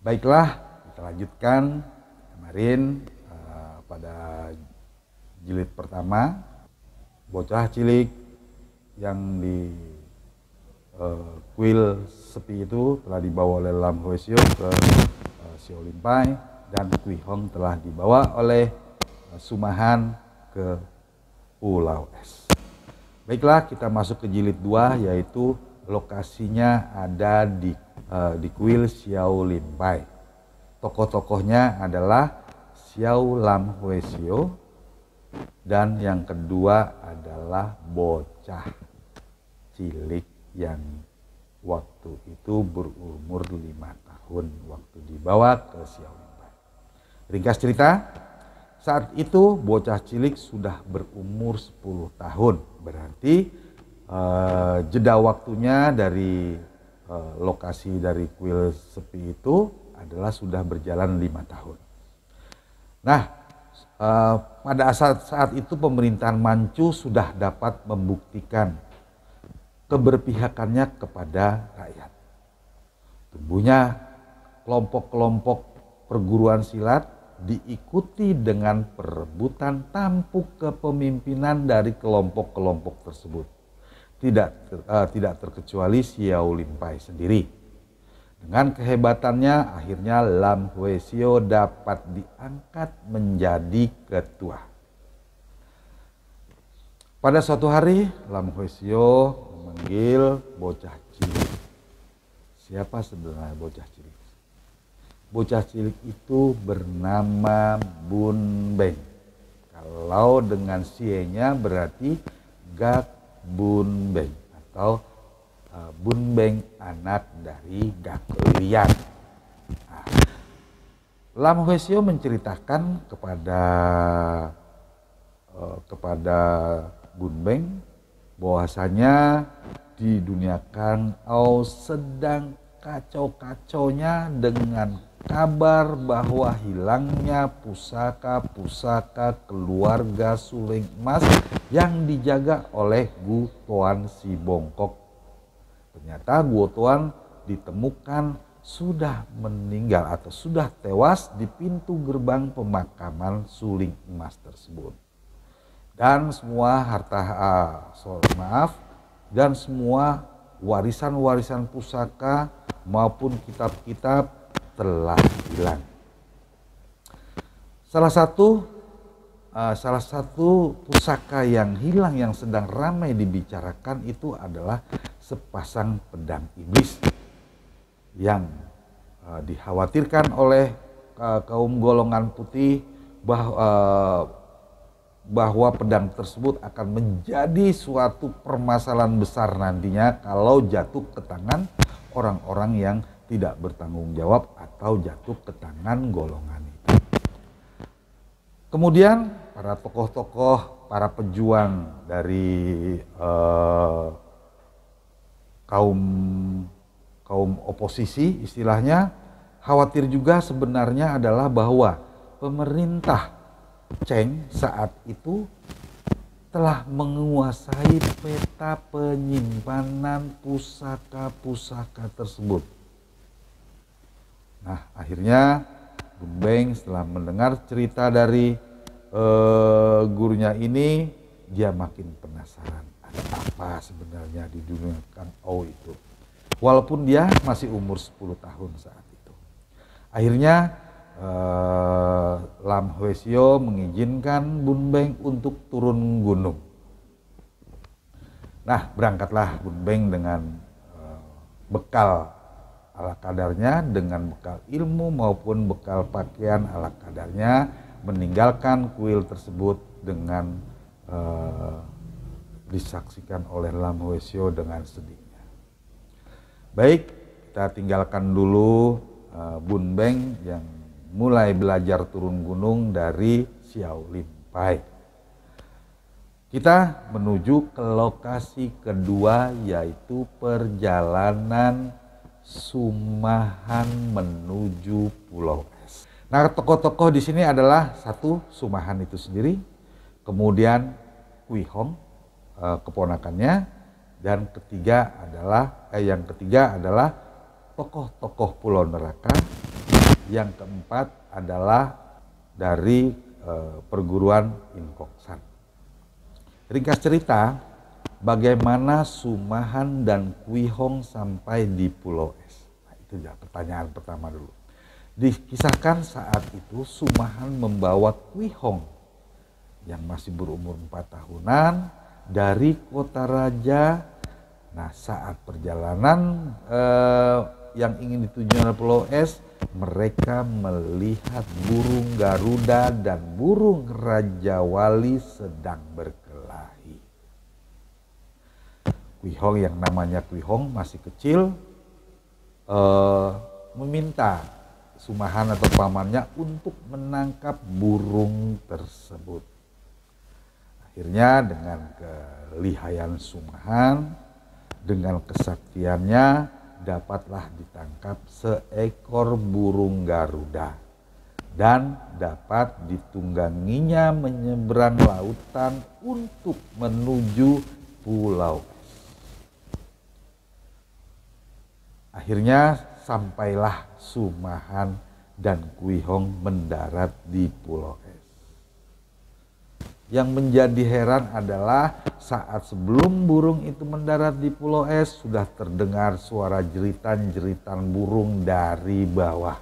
Baiklah, kita lanjutkan kemarin pada jilid pertama, bocah cilik yang di kuil sepi itu telah dibawa oleh Lam Hwasyo ke Xiao Lin Pai, dan Kui Hong telah dibawa oleh Sumahan ke Pulau Es. Baiklah, kita masuk ke jilid 2, yaitu lokasinya ada di kuil Xiao Lin Pai. Tokoh-tokohnya adalah Xiao Lam Hwasyo, dan yang kedua adalah bocah cilik yang waktu itu berumur 5 tahun waktu dibawa ke Xiao Lin Pai. Ringkas cerita, saat itu bocah cilik sudah berumur 10 tahun. Berarti jeda waktunya dari lokasi dari kuil sepi itu adalah sudah berjalan 5 tahun. Nah, pada saat itu pemerintahan Manchu sudah dapat membuktikan keberpihakannya kepada rakyat. Tumbuhnya kelompok-kelompok perguruan silat diikuti dengan perebutan tampuk kepemimpinan dari kelompok-kelompok tersebut. Tidak terkecuali Xiao Lin Pai sendiri. Dengan kehebatannya, akhirnya Lam Hwasyo dapat diangkat menjadi ketua. Pada suatu hari, Lam Hwasyo memanggil bocah cilik. Siapa sebenarnya bocah cilik? Bocah cilik itu bernama Bun Beng. Kalau dengan sienya berarti Gak Bun Beng, atau Bun Beng anak dari Gak Lian. Nah, Lam Hwasyo menceritakan kepada Bun Beng bahwasanya di dunia Kan'ou sedang kacau-kacaunya dengan kabar bahwa hilangnya pusaka-pusaka keluarga Suling Emas yang dijaga oleh Gu Tuan si Bongkok. Ternyata Gu Tuan ditemukan sudah meninggal atau sudah tewas di pintu gerbang pemakaman Suling Emas tersebut. Dan semua dan semua warisan-warisan pusaka maupun kitab-kitab telah hilang. Salah satu pusaka yang hilang yang sedang ramai dibicarakan itu adalah sepasang pedang iblis yang dikhawatirkan oleh kaum golongan putih bahwa pedang tersebut akan menjadi suatu permasalahan besar nantinya kalau jatuh ke tangan orang-orang yang tidak bertanggung jawab atau jatuh ke tangan golongan itu. Kemudian para tokoh-tokoh, para pejuang dari kaum oposisi istilahnya khawatir juga sebenarnya adalah bahwa pemerintah Cheng saat itu telah menguasai peta penyimpanan pusaka-pusaka tersebut. Nah, akhirnya Bun Beng setelah mendengar cerita dari gurunya ini, dia makin penasaran ada apa sebenarnya di dunia Kan'ou itu. Walaupun dia masih umur 10 tahun saat itu. Akhirnya Lam Hwasyo mengizinkan Bun Beng untuk turun gunung. Nah, berangkatlah Bun Beng dengan bekal ala kadarnya, dengan bekal ilmu maupun bekal pakaian ala kadarnya, meninggalkan kuil tersebut dengan disaksikan oleh Lam Hwasyo dengan sedihnya. Baik, kita tinggalkan dulu Bun Beng yang mulai belajar turun gunung dari Xiao Lin Pai. Kita menuju ke lokasi kedua, yaitu perjalanan Sumahan menuju Pulau Es. Nah, tokoh-tokoh di sini adalah satu Sumahan itu sendiri, kemudian Kui Hong keponakannya, dan yang ketiga adalah tokoh-tokoh Pulau Neraka Yang keempat adalah dari perguruan Inkoksan. Ringkas cerita, bagaimana Sumahan dan Kuihong sampai di Pulau Es? Nah, itu ya pertanyaan pertama dulu. Dikisahkan saat itu Sumahan membawa Kuihong yang masih berumur 4 tahunan dari kota raja. Nah, saat perjalanan yang ingin dituju oleh Pulau Es, mereka melihat burung Garuda dan burung Raja Wali sedang berkelahi. Kuihong yang namanya Kuihong masih kecil meminta Sumahan atau pamannya untuk menangkap burung tersebut. Akhirnya dengan kelihayan Sumahan, dengan kesaktiannya, dapatlah ditangkap seekor burung Garuda dan dapat ditungganginya menyeberang lautan untuk menuju Pulau Es. Akhirnya sampailah Sumahan dan Kuihong mendarat di Pulau Es. Yang menjadi heran adalah saat sebelum burung itu mendarat di Pulau Es, sudah terdengar suara jeritan-jeritan burung dari bawah.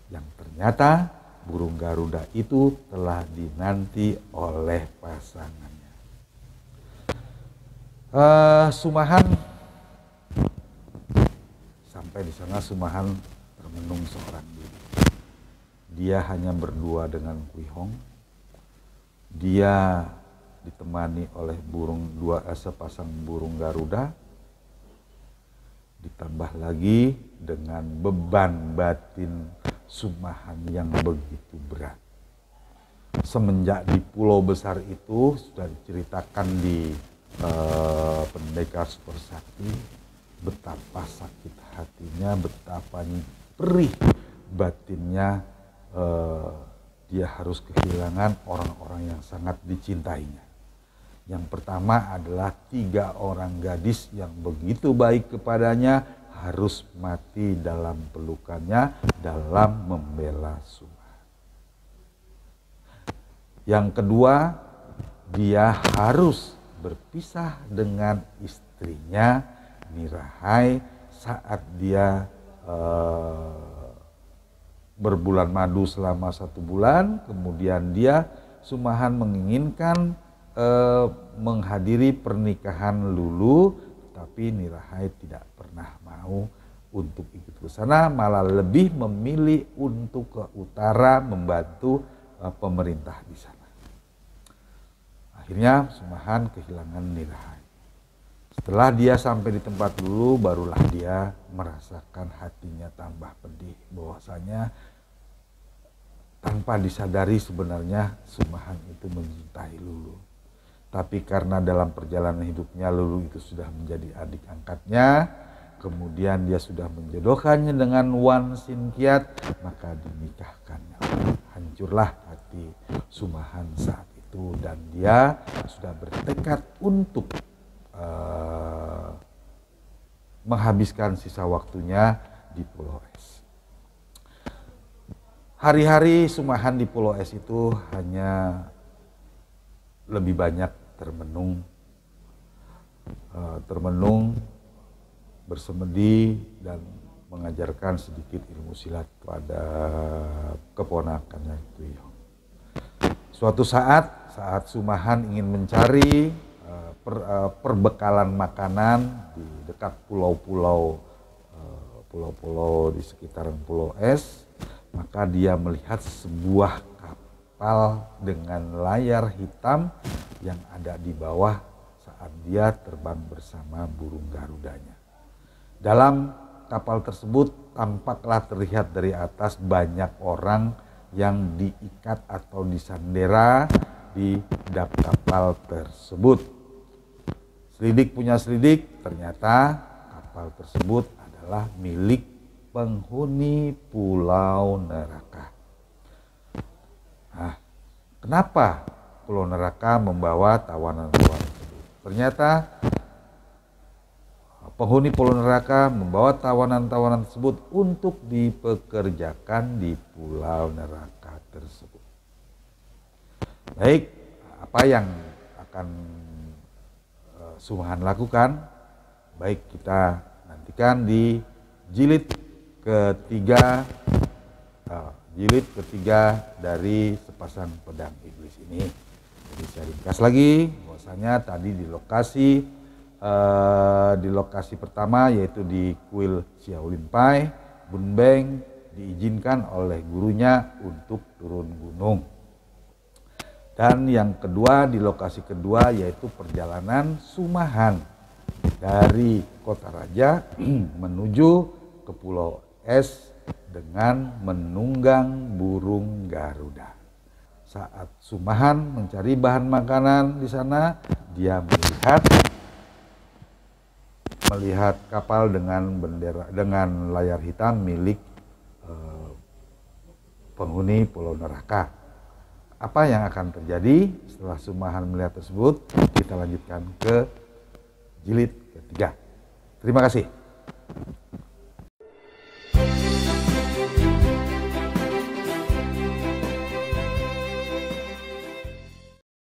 Yang ternyata burung Garuda itu telah dinanti oleh pasangannya. Sumahan sampai di sana, Sumahan termenung seorang diri. Dia hanya berdua dengan Kuihong. Dia ditemani oleh sepasang burung Garuda, ditambah lagi dengan beban batin Sumahan yang begitu berat. Semenjak di pulau besar itu sudah diceritakan di Pendekar Super Sakti, betapa sakit hatinya, betapa perih batinnya. Dia harus kehilangan orang-orang yang sangat dicintainya. Yang pertama adalah 3 orang gadis yang begitu baik kepadanya harus mati dalam pelukannya dalam membela Sumahan. Yang kedua, dia harus berpisah dengan istrinya Nirahai saat dia berbulan madu selama 1 bulan. Kemudian Sumahan menginginkan menghadiri pernikahan Lulu, tapi Nirahai tidak pernah mau untuk ikut ke sana, malah lebih memilih untuk ke utara membantu pemerintah di sana. Akhirnya Sumahan kehilangan Nirahai. Setelah dia sampai di tempat Lulu, barulah dia merasakan hatinya tambah pedih, bahwasanya tanpa disadari sebenarnya Sumahan itu mencintai Lulu. Tapi karena dalam perjalanan hidupnya Lulu itu sudah menjadi adik angkatnya, kemudian dia sudah menjodohkannya dengan Wan Sinkiat, maka dinikahkannya. Hancurlah hati Sumahan saat itu dan dia sudah bertekad untuk menghabiskan sisa waktunya di Pulau Es. Hari-hari Sumahan di Pulau Es itu hanya lebih banyak termenung, bersemedi dan mengajarkan sedikit ilmu silat pada keponakannya Kuihong. Suatu saat Sumahan ingin mencari perbekalan makanan di dekat pulau-pulau di sekitaran Pulau Es, maka dia melihat sebuah kapal dengan layar hitam yang ada di bawah saat dia terbang bersama burung Garudanya. Dalam kapal tersebut tampaklah terlihat dari atas banyak orang yang diikat atau disandera di dap kapal tersebut. Selidik punya selidik, ternyata kapal tersebut adalah milik penghuni Pulau Neraka. Nah, kenapa Pulau Neraka membawa tawanan-tawanan tersebut? Ternyata penghuni Pulau Neraka membawa tawanan-tawanan tersebut untuk dipekerjakan di Pulau Neraka tersebut. Baik, apa yang akan Sumahan lakukan? Baik, kita nantikan di jilid ketiga dari Sepasang Pedang Iblis ini. Jadi saya ringkas lagi bahwasanya tadi di lokasi pertama yaitu di kuil Shaolin Pai, Bun Beng diizinkan oleh gurunya untuk turun gunung. Dan yang kedua, di lokasi kedua yaitu perjalanan Sumahan dari Kota Raja menuju ke Pulau Es dengan menunggang burung Garuda. Saat Sumahan mencari bahan makanan di sana, dia melihat kapal dengan layar hitam milik penghuni Pulau Neraka. Apa yang akan terjadi setelah Sumahan melihat tersebut? Kita lanjutkan ke jilid ketiga. Terima kasih.